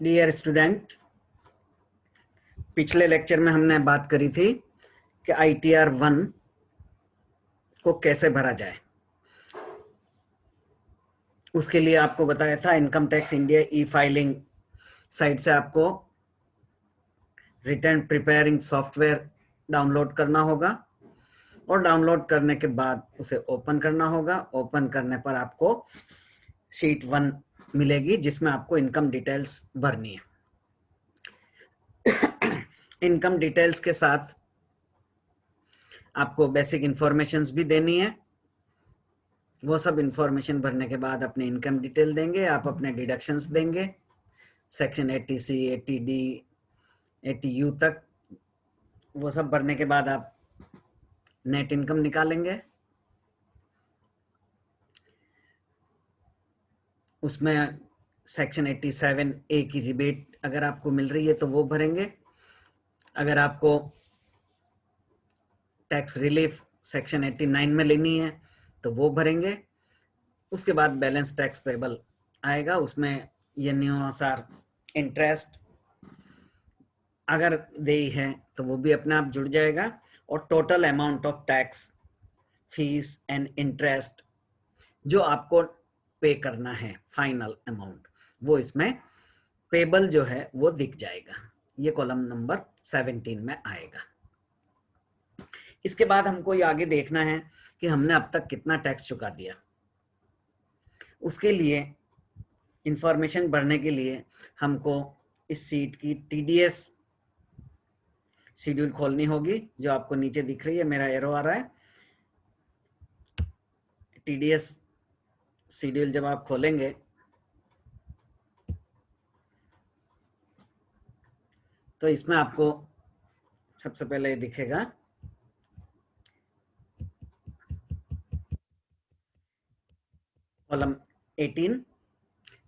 Dear student, पिछले lecture में हमने बात करी थी कि ITR 1 को कैसे भरा जाए। उसके लिए आपको बताया था इनकम टैक्स इंडिया ई फाइलिंग साइट से आपको रिटर्न प्रिपेयरिंग सॉफ्टवेयर डाउनलोड करना होगा और डाउनलोड करने के बाद उसे ओपन करना होगा। ओपन करने पर आपको शीट 1 मिलेगी जिसमें आपको इनकम डिटेल्स भरनी है। इनकम डिटेल्स के साथ आपको बेसिक इंफॉर्मेशंस भी देनी है। वो सब इंफॉर्मेशन भरने के बाद अपने इनकम डिटेल देंगे, आप अपने डिडक्शंस देंगे सेक्शन 80C 80D 80U तक। वो सब भरने के बाद आप नेट इनकम निकालेंगे। उसमें सेक्शन 87A की रिबेट अगर आपको मिल रही है तो वो भरेंगे। अगर आपको टैक्स रिलीफ सेक्शन 89 में लेनी है तो वो भरेंगे। उसके बाद बैलेंस टैक्स पेबल आएगा, उसमें ये नियमानुसार इंटरेस्ट अगर देई है तो वो भी अपने आप जुड़ जाएगा और total amount of tax fees and interest जो आपको पे करना है, फाइनल अमाउंट, वो इसमें पेबल जो है वो दिख जाएगा। ये कॉलम नंबर 17 में आएगा। इसके बाद हमको ये आगे देखना है कि हमने अब तक कितना टैक्स चुका दिया। उसके लिए इंफॉर्मेशन भरने के लिए हमको इस सीट की TDS शेड्यूल खोलनी होगी, जो आपको नीचे दिख रही है, मेरा एरो आ रहा है। TDS शेड्यूल जब आप खोलेंगे तो इसमें आपको सबसे पहले दिखेगा column 18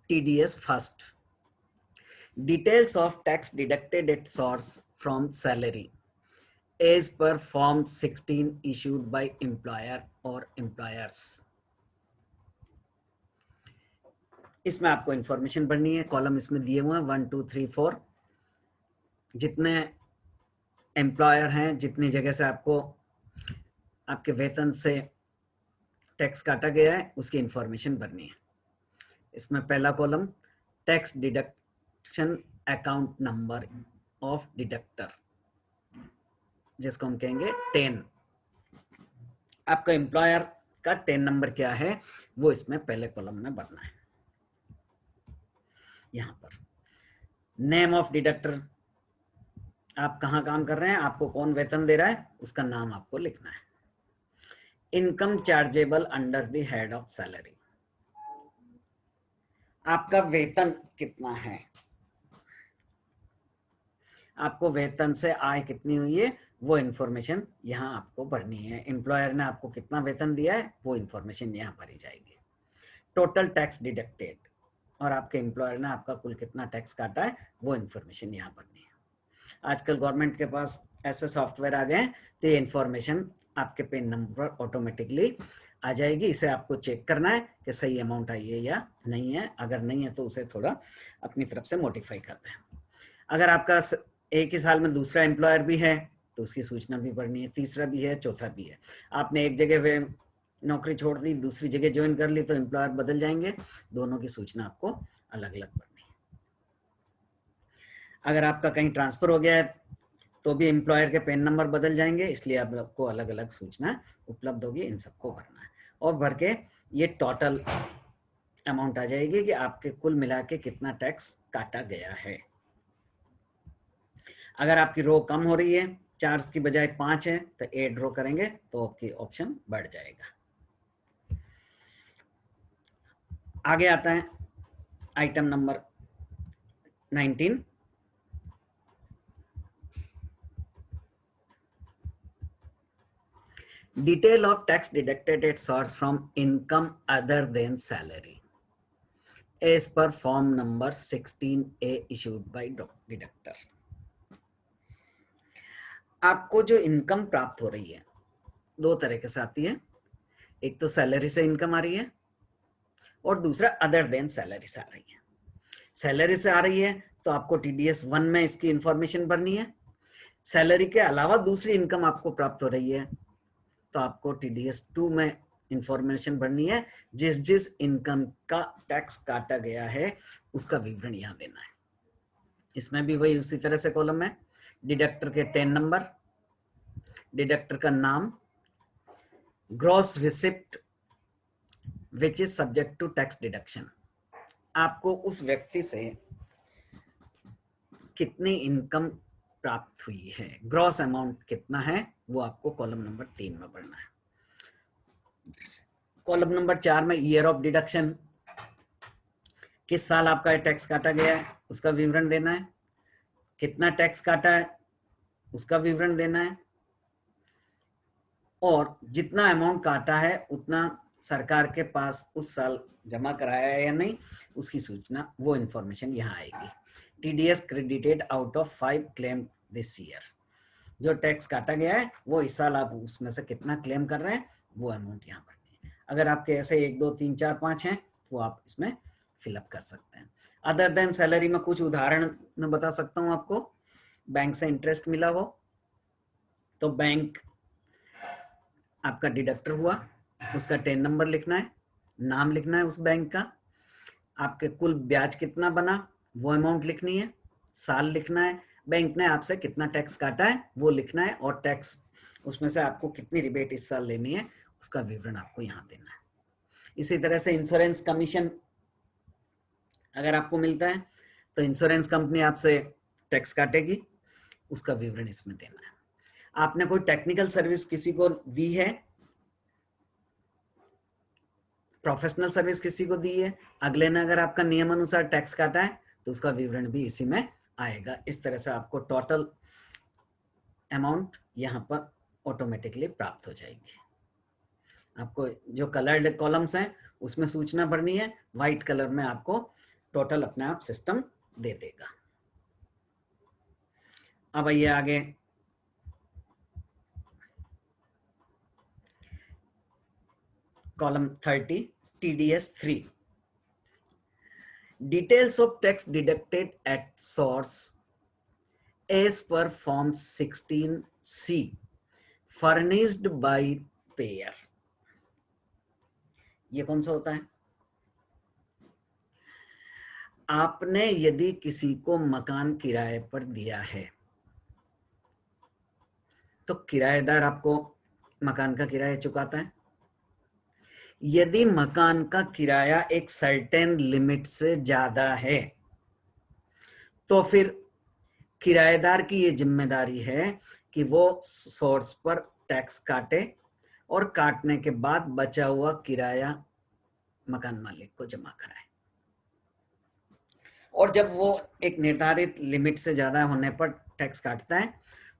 TDS first, details of tax deducted at source from salary as per form 16 issued by employer और एम्प्लॉयर्स। इसमें आपको इंफॉर्मेशन भरनी है। कॉलम इसमें दिए हुए हैं 1 2 3 4, जितने एम्प्लॉयर हैं, जितनी जगह से आपको आपके वेतन से टैक्स काटा गया है, उसकी इंफॉर्मेशन भरनी है। इसमें पहला column tax deduction account number of deductor, जिसको हम कहेंगे 10। आपका एम्प्लॉयर का 10 नंबर क्या है वो इसमें पहले कॉलम में भरना है। यहां पर नेम ऑफ डिडक्टर, आप कहां काम कर रहे हैं, आपको कौन वेतन दे रहा है, उसका नाम आपको लिखना है। Income chargeable under the head of salary, आपका वेतन कितना है, आपको वेतन से आय कितनी हुई है, वो इंफॉर्मेशन यहाँ आपको भरनी है। एम्प्लॉयर ने आपको कितना वेतन दिया है वो इंफॉर्मेशन यहाँ भरी जाएगी। टोटल टैक्स डिडक्टेड, और आपके एम्प्लॉयर ने आपका कुल कितना टैक्स काटा है वो इंफॉर्मेशन यहाँ भरनी है। आजकल गवर्नमेंट के पास ऐसे सॉफ्टवेयर आ गए हैं तो ये इंफॉर्मेशन आपके पेन नंबर पर ऑटोमेटिकली आ जाएगी। इसे आपको चेक करना है कि सही अमाउंट आई है या नहीं है। अगर नहीं है तो उसे थोड़ा अपनी तरफ से मॉडिफाई करते हैं। अगर आपका एक ही साल में दूसरा एम्प्लॉयर भी है तो उसकी सूचना भी भरनी है, तीसरा भी है, चौथा भी है। आपने एक जगह पे नौकरी छोड़ दी, दूसरी जगह ज्वाइन कर ली तो एम्प्लॉयर बदल जाएंगे, दोनों की सूचना आपको अलग अलग भरनी है। अगर आपका कहीं ट्रांसफर हो गया है तो भी एम्प्लॉयर के पेन नंबर बदल जाएंगे, इसलिए आपको अलग अलग सूचना उपलब्ध होगी। इन सबको भरना है और भर के ये टोटल अमाउंट आ जाएगी कि आपके कुल मिला के कितना टैक्स काटा गया है। अगर आपकी रो कम हो रही है, 4 की बजाय 5 है, तो 8 रो करेंगे तो आपकी ऑप्शन बढ़ जाएगा। आगे आता है item number 19, detail of tax deducted at source from income other than salary as per form number 16A issued by deductor. आपको जो इनकम प्राप्त हो रही है दो तरीके से आती है, एक तो सैलरी से इनकम आ रही है और दूसरा अदर देन सैलरी से आ रही है। सैलरी से आ रही है तो आपको TDS 1 में इसकी इंफॉर्मेशन भरनी है। सैलरी के अलावा दूसरी इनकम आपको प्राप्त हो रही है तो आपको TDS 2 में इंफॉर्मेशन भरनी है। जिस जिस इनकम का टैक्स काटा गया है उसका विवरण यहाँ देना है। इसमें भी वही उसी तरह से कॉलम है, डिडक्टर के 10 नंबर, डिडक्टर का नाम, gross receipt which is subject to tax deduction. आपको उस व्यक्ति से कितनी इनकम प्राप्त हुई है, ग्रॉस अमाउंट कितना है, वो आपको कॉलम नंबर 3 में भरना है। कॉलम नंबर 4 में ईयर ऑफ डिडक्शन, किस साल आपका टैक्स काटा गया है उसका विवरण देना है, कितना टैक्स काटा है उसका विवरण देना है, और जितना अमाउंट काटा है उतना सरकार के पास उस साल जमा कराया है या नहीं उसकी सूचना, वो इंफॉर्मेशन यहाँ आएगी। TDS credited out of 5 claim this year, जो टैक्स काटा गया है वो इस साल आप उसमें से कितना क्लेम कर रहे हैं वो अमाउंट यहाँ भरनी है। अगर आपके ऐसे 1 2 3 4 5 हैं तो आप इसमें फिलअप कर सकते हैं। अदर देन सैलरी में कुछ उदाहरण मैं बता सकता हूँ आपको। बैंक से इंटरेस्ट मिला हो तो बैंक आपका डिडक्टर हुआ, उसका 10 नंबर लिखना है, नाम लिखना है उस बैंक का, आपके कुल ब्याज कितना बना वो अमाउंट लिखनी है, साल लिखना है, बैंक ने आपसे कितना टैक्स काटा है वो लिखना है, और टैक्स उसमें से आपको कितनी रिबेट इस साल लेनी है उसका विवरण आपको यहाँ देना है। इसी तरह से इंश्योरेंस कमीशन अगर आपको मिलता है तो इंश्योरेंस कंपनी आपसे टैक्स काटेगी, उसका विवरण इसमें देना है। आपने कोई टेक्निकल सर्विस किसी को दी है, प्रोफेशनल सर्विस किसी को दी है, अगले ने अगर आपका नियम अनुसार टैक्स काटा है तो उसका विवरण भी इसी में आएगा। इस तरह से आपको टोटल अमाउंट यहाँ पर ऑटोमेटिकली प्राप्त हो जाएगी। आपको जो कलर्ड कॉलम्स हैं उसमें सूचना भरनी है, व्हाइट कलर में आपको टोटल अपने आप सिस्टम दे देगा। अब आइए आगे, column 30 TDS 3, details of tax deducted at source as per form 16C furnished by payer। ये कौन सा होता है? आपने यदि किसी को मकान किराए पर दिया है तो किराएदार आपको मकान का किराया चुकाता है। यदि मकान का किराया एक सर्टेन लिमिट से ज्यादा है तो फिर किराएदार की ये जिम्मेदारी है कि वो सोर्स पर टैक्स काटे और काटने के बाद बचा हुआ किराया मकान मालिक को जमा कराए। और जब वो एक निर्धारित लिमिट से ज्यादा होने पर टैक्स काटता है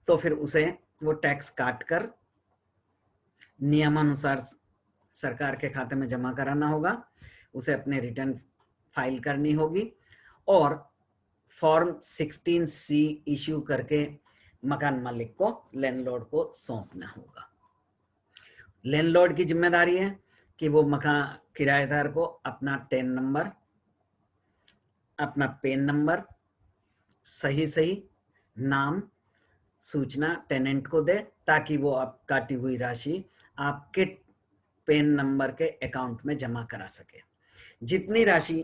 तो फिर उसे वो टैक्स काट कर नियमानुसार सरकार के खाते में जमा कराना होगा, उसे अपने रिटर्न फाइल करनी होगी और फॉर्म 16C इश्यू करके मकान मालिक को, लैंडलॉर्ड को सौंपना होगा। लैंडलॉर्ड की जिम्मेदारी है कि वो मकान किराएदार को अपना 10 नंबर, अपना पेन नंबर, सही नाम, सूचना टेनेंट को दे ताकि वो आप काटी हुई राशि आपके पेन नंबर के अकाउंट में जमा करा सके। जितनी राशि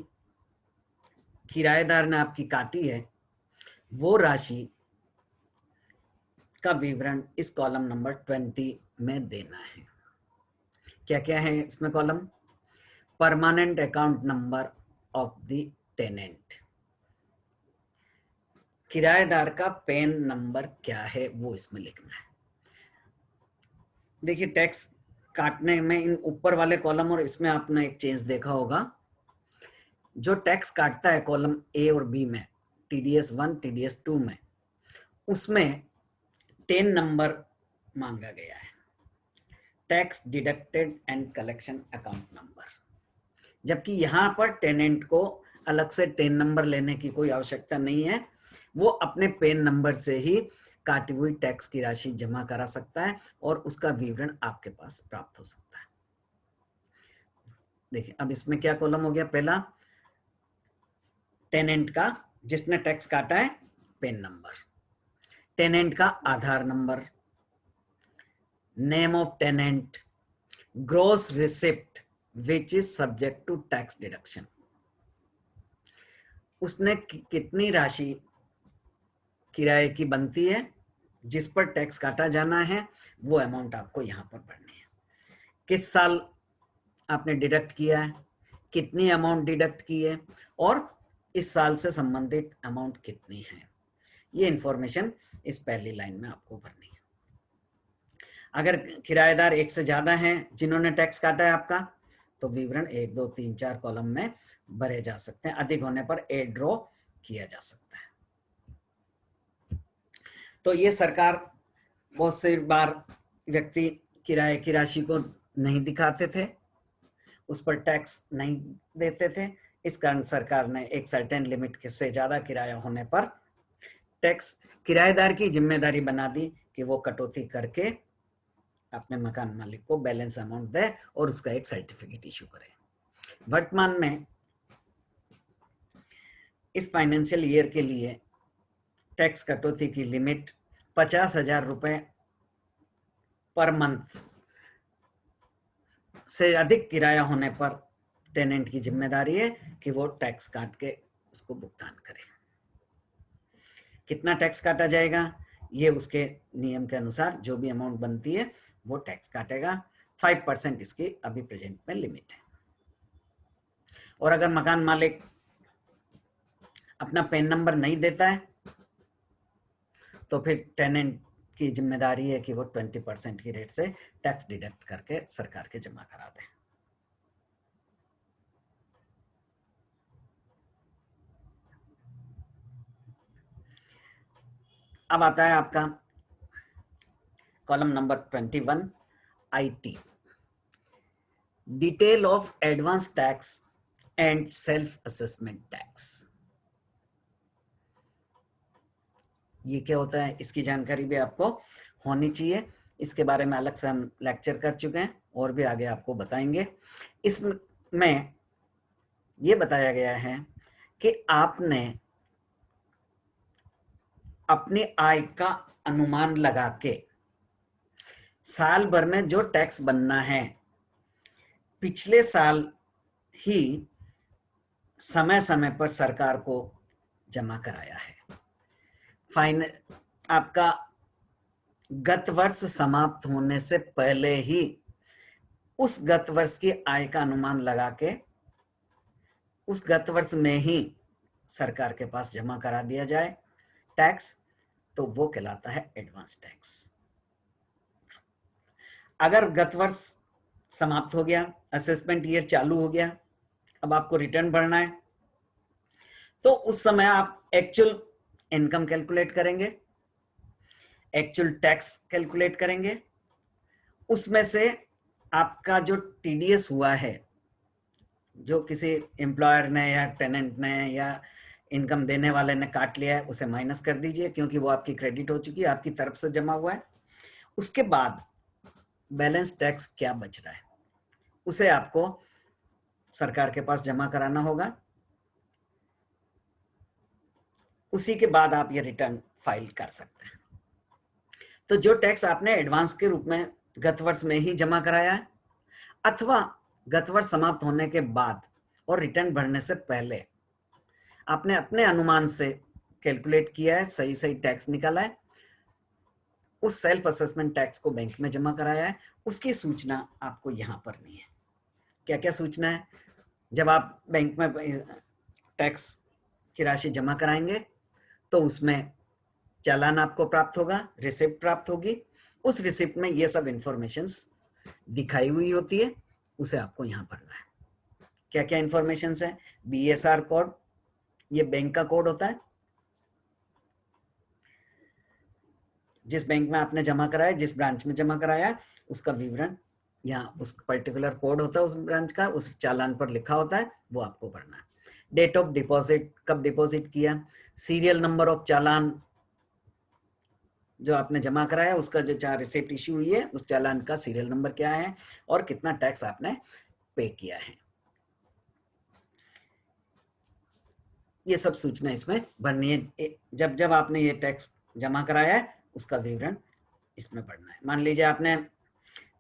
किराएदार ने आपकी काटी है वो राशि का विवरण इस कॉलम नंबर 20 में देना है। क्या क्या है इसमें column? Permanent account number of the tenant, किराएदार का पेन नंबर क्या है वो इसमें लिखना है। देखिए टैक्स काटने में इन ऊपर वाले कॉलम और इसमें आपने एक चेंज देखा होगा। जो टैक्स काटता है कॉलम ए और बी में, TDS 1 TDS 2 में, उसमें 10 नंबर मांगा गया है, tax deducted and collection account number, जबकि यहां पर टेनेंट को अलग से 10 नंबर लेने की कोई आवश्यकता नहीं है। वो अपने पेन नंबर से ही काटी हुई टैक्स की राशि जमा करा सकता है और उसका विवरण आपके पास प्राप्त हो सकता है। देखिए अब इसमें क्या कॉलम हो गया? पहला टेनेंट का जिसने टैक्स काटा है पेन नंबर, टेनेंट का Aadhaar number, name of tenant, gross receipt which is subject to tax deduction, उसने कितनी राशि किराए की बनती है जिस पर टैक्स काटा जाना है, वो अमाउंट आपको यहां पर भरनी है। किस साल आपने डिडक्ट किया है, कितनी अमाउंट डिडक्ट की है, और इस साल से संबंधित अमाउंट कितनी है, ये इंफॉर्मेशन इस पहली लाइन में आपको भरनी है। अगर किराएदार एक से ज्यादा हैं जिन्होंने टैक्स काटा है आपका, तो विवरण 1 2 3 4 कॉलम में भरे जा सकते हैं। अधिक होने पर ए ड्रॉ किया जा सकता है। तो ये सरकार बहुत सी बार व्यक्ति किराए की राशि को नहीं दिखाते थे, उस पर टैक्स नहीं देते थे। इस कारण सरकार ने एक सर्टेन लिमिट से ज्यादा किराया होने पर टैक्स किराएदार की जिम्मेदारी बना दी कि वो कटौती करके अपने मकान मालिक को बैलेंस अमाउंट दे और उसका एक सर्टिफिकेट इशू करे। वर्तमान में इस फाइनेंशियल ईयर के लिए टैक्स कटौती की लिमिट 50,000 रुपए पर मंथ से अधिक किराया होने पर टेनेंट की जिम्मेदारी है कि वो टैक्स काट के उसको भुगतान करे। कितना टैक्स काटा जाएगा, ये उसके नियम के अनुसार जो भी अमाउंट बनती है वो टैक्स काटेगा। 5% इसकी अभी प्रेजेंट में लिमिट है। और अगर मकान मालिक अपना पेन नंबर नहीं देता है तो फिर टेनेंट की जिम्मेदारी है कि वो 20% की रेट से टैक्स डिडक्ट करके सरकार के जमा करा दे। अब आता है आपका column number 21 IT, detail of advance tax and self assessment tax. ये क्या होता है, इसकी जानकारी भी आपको होनी चाहिए। इसके बारे में अलग से हम लेक्चर कर चुके हैं और भी आगे आपको बताएंगे। इसमें ये बताया गया है कि आपने अपनी आय का अनुमान लगा के साल भर में जो टैक्स बनना है पिछले साल ही समय समय पर सरकार को जमा कराया है। फाइन आपका गत वर्ष समाप्त होने से पहले ही उस गत वर्ष की आय का अनुमान लगा के उस गत वर्ष में ही सरकार के पास जमा करा दिया जाए टैक्स, तो वो कहलाता है एडवांस टैक्स। अगर गत वर्ष समाप्त हो गया, असेसमेंट ईयर चालू हो गया, अब आपको रिटर्न भरना है, तो उस समय आप एक्चुअल इनकम कैलकुलेट करेंगे, एक्चुअल टैक्स कैलकुलेट करेंगे, उसमें से आपका जो टीडीएस हुआ है, जो किसी एम्प्लॉयर ने या टेनेंट ने या इनकम देने वाले ने काट लिया है, उसे माइनस कर दीजिए क्योंकि वो आपकी क्रेडिट हो चुकी है, आपकी तरफ से जमा हुआ है। उसके बाद बैलेंस टैक्स क्या बच रहा है उसे आपको सरकार के पास जमा कराना होगा। उसी के बाद आप ये रिटर्न फाइल कर सकते हैं। तो जो टैक्स आपने एडवांस के रूप में गत वर्ष में ही जमा कराया है अथवा गत वर्ष समाप्त होने के बाद और रिटर्न भरने से पहले आपने अपने अनुमान से कैलकुलेट किया है, सही सही टैक्स निकाला है, उस सेल्फ असेसमेंट टैक्स को बैंक में जमा कराया है, उसकी सूचना आपको यहां पर नहीं है। क्या क्या सूचना है, जब आप बैंक में टैक्स की राशि जमा कराएंगे तो उसमें चालान आपको प्राप्त होगा, रिसिप्ट प्राप्त होगी। उस रिसिप्ट में ये सब इंफॉर्मेशंस दिखाई हुई होती है, उसे आपको यहां भरना है। क्या क्या इंफॉर्मेशन है, BSR कोड, ये बैंक का कोड होता है, जिस बैंक में आपने जमा कराया, जिस ब्रांच में जमा कराया उसका विवरण यहाँ उस पर्टिकुलर कोड होता है उस ब्रांच का, उस चालान पर लिखा होता है, वो आपको भरना है। डेट ऑफ डिपॉजिट, कब डिपॉजिट किया, सीरियल नंबर ऑफ चालान जो आपने जमा कराया, उसका जो रिसिप्ट इश्यू हुई है उस चालान का सीरियल नंबर क्या है और कितना टैक्स आपने पे किया है। ये सब सूचना इसमें भरनी है। जब जब आपने ये टैक्स जमा कराया है उसका विवरण इसमें पढ़ना है। मान लीजिए आपने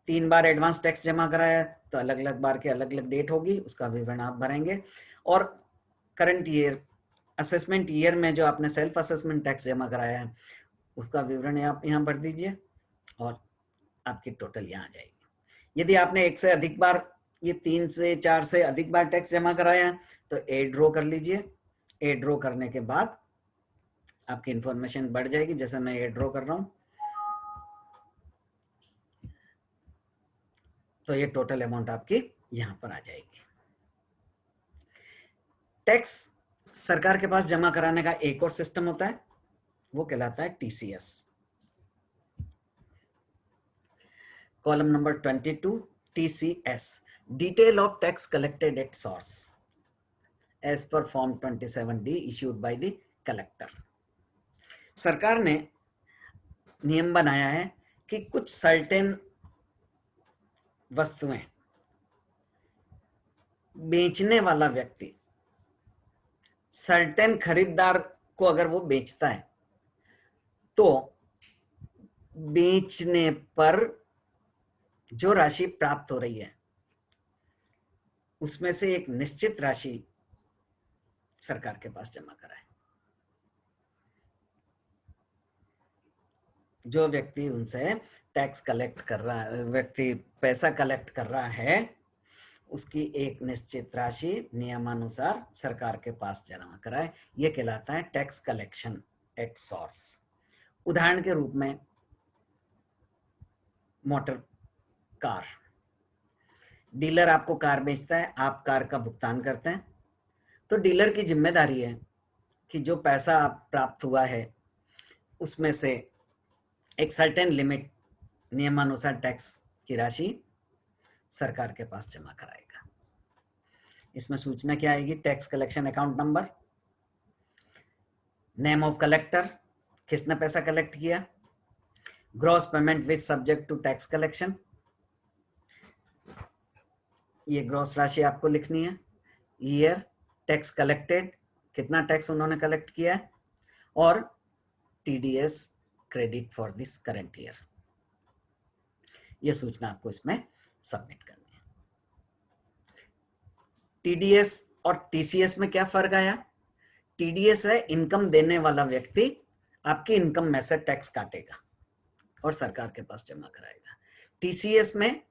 3 बार एडवांस टैक्स जमा कराया है तो अलग अलग बार के अलग अलग डेट होगी, उसका विवरण आप भरेंगे। और करंट ईयर असेसमेंट ईयर में जो आपने सेल्फ असेसमेंट टैक्स जमा कराया है उसका विवरण आप यहाँ भर दीजिए और आपकी टोटल यहाँ आ जाएगी। यदि आपने एक से अधिक बार, ये 3 से 4 से अधिक बार टैक्स जमा कराया है तो ए ड्रॉ कर लीजिए। ए ड्रॉ करने के बाद आपकी इंफॉर्मेशन बढ़ जाएगी। जैसे मैं ए ड्रॉ कर रहा हूँ तो ये टोटल अमाउंट आपकी यहां पर आ जाएगी। टैक्स सरकार के पास जमा कराने का एक और सिस्टम होता है, वो कहलाता है TCS. Column number 22 TCS, detail of tax collected at source as per form 27D issued by the collector. सरकार ने नियम बनाया है कि कुछ सर्टेन वस्तुएं बेचने वाला व्यक्ति सर्टेन खरीदार को अगर वो बेचता है तो बेचने पर जो राशि प्राप्त हो रही है उसमें से एक निश्चित राशि सरकार के पास जमा कराए। जो व्यक्ति उनसे टैक्स कलेक्ट कर रहा है, व्यक्ति पैसा कलेक्ट कर रहा है, उसकी एक निश्चित राशि नियमानुसार सरकार के पास जमा कराए। यह कहलाता है टैक्स कलेक्शन एट सोर्स। उदाहरण के रूप में मोटर कार, डीलर आपको कार बेचता है, आप कार का भुगतान करते हैं, तो डीलर की जिम्मेदारी है कि जो पैसा आप प्राप्त हुआ है उसमें से एक सर्टेन लिमिट नियमानुसार टैक्स की राशि सरकार के पास जमा कराएगा। इसमें सूचना क्या आएगी? Tax collection account number, name of collector, किसने पैसा कलेक्ट किया, gross payment which subject to tax collection, ये ग्रॉस राशि आपको लिखनी है, ईयर, टैक्स कलेक्टेड, कितना टैक्स उन्होंने कलेक्ट किया है, और TDS credit for this current year. यह सूचना आपको इसमें सबमिट करनी है। टीडीएस और टीसीएस में क्या फर्क आया? टीडीएस है इनकम देने वाला व्यक्ति आपकी इनकम में से टैक्स काटेगा और सरकार के पास जमा कराएगा। टीसीएस में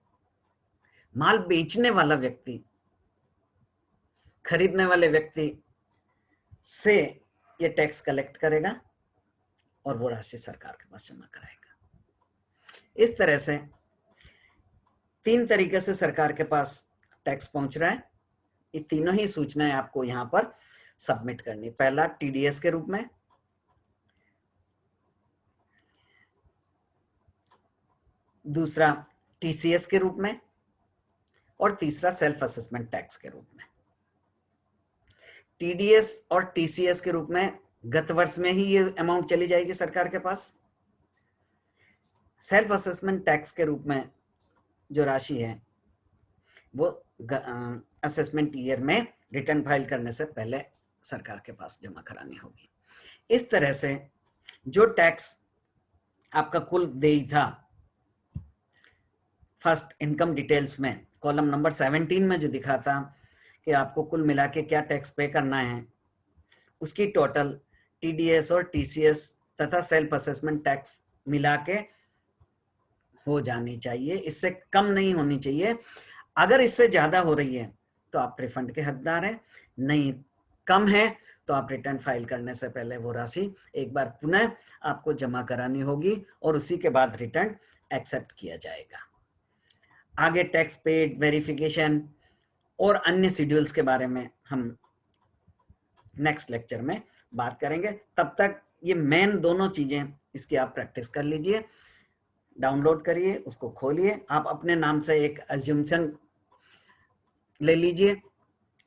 माल बेचने वाला व्यक्ति खरीदने वाले व्यक्ति से ये टैक्स कलेक्ट करेगा और वो राशि सरकार के पास जमा कराएगा। इस तरह से 3 तरीके से सरकार के पास टैक्स पहुंच रहा है। ये तीनों ही सूचनाएं आपको यहां पर सबमिट करनी। पहला टीडीएस के रूप में, दूसरा टीसीएस के रूप में, और तीसरा सेल्फ असेसमेंट टैक्स के रूप में। टीडीएस और टीसीएस के रूप में गत वर्ष में ही ये अमाउंट चली जाएगी सरकार के पास। सेल्फ असेसमेंट टैक्स के रूप में जो राशि है वो असेसमेंट ईयर में रिटर्न फाइल करने से पहले सरकार के पास जमा करानी होगी। इस तरह से जो टैक्स आपका कुल देय था फर्स्ट इनकम डिटेल्स में, कॉलम नंबर 17 में जो दिखा था कि आपको कुल मिला के क्या टैक्स पे करना है, उसकी टोटल टीडीएस और टीसीएस तथा सेल्फ असेसमेंट टैक्स मिला के हो जानी चाहिए। इससे कम नहीं होनी चाहिए। अगर इससे ज्यादा हो रही है तो आप रिफंड के हकदार हैं, नहीं कम है तो आप रिटर्न फाइल करने से पहले वो राशि एक बार पुनः आपको जमा करानी होगी और उसी के बाद रिटर्न एक्सेप्ट किया जाएगा। आगे टैक्स पेड, वेरिफिकेशन और अन्य शेड्यूल्स के बारे में हम नेक्स्ट लेक्चर में बात करेंगे। तब तक ये मेन दोनों चीजें इसकी आप प्रैक्टिस कर लीजिए, डाउनलोड करिए, उसको खोलिए, आप अपने नाम से एक अज्यूम्पशन ले लीजिए,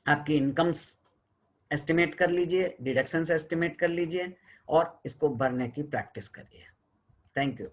आपकी इनकम्स एस्टिमेट कर लीजिए, डिडक्शंस एस्टिमेट कर लीजिए और इसको भरने की प्रैक्टिस करिए। Thank you.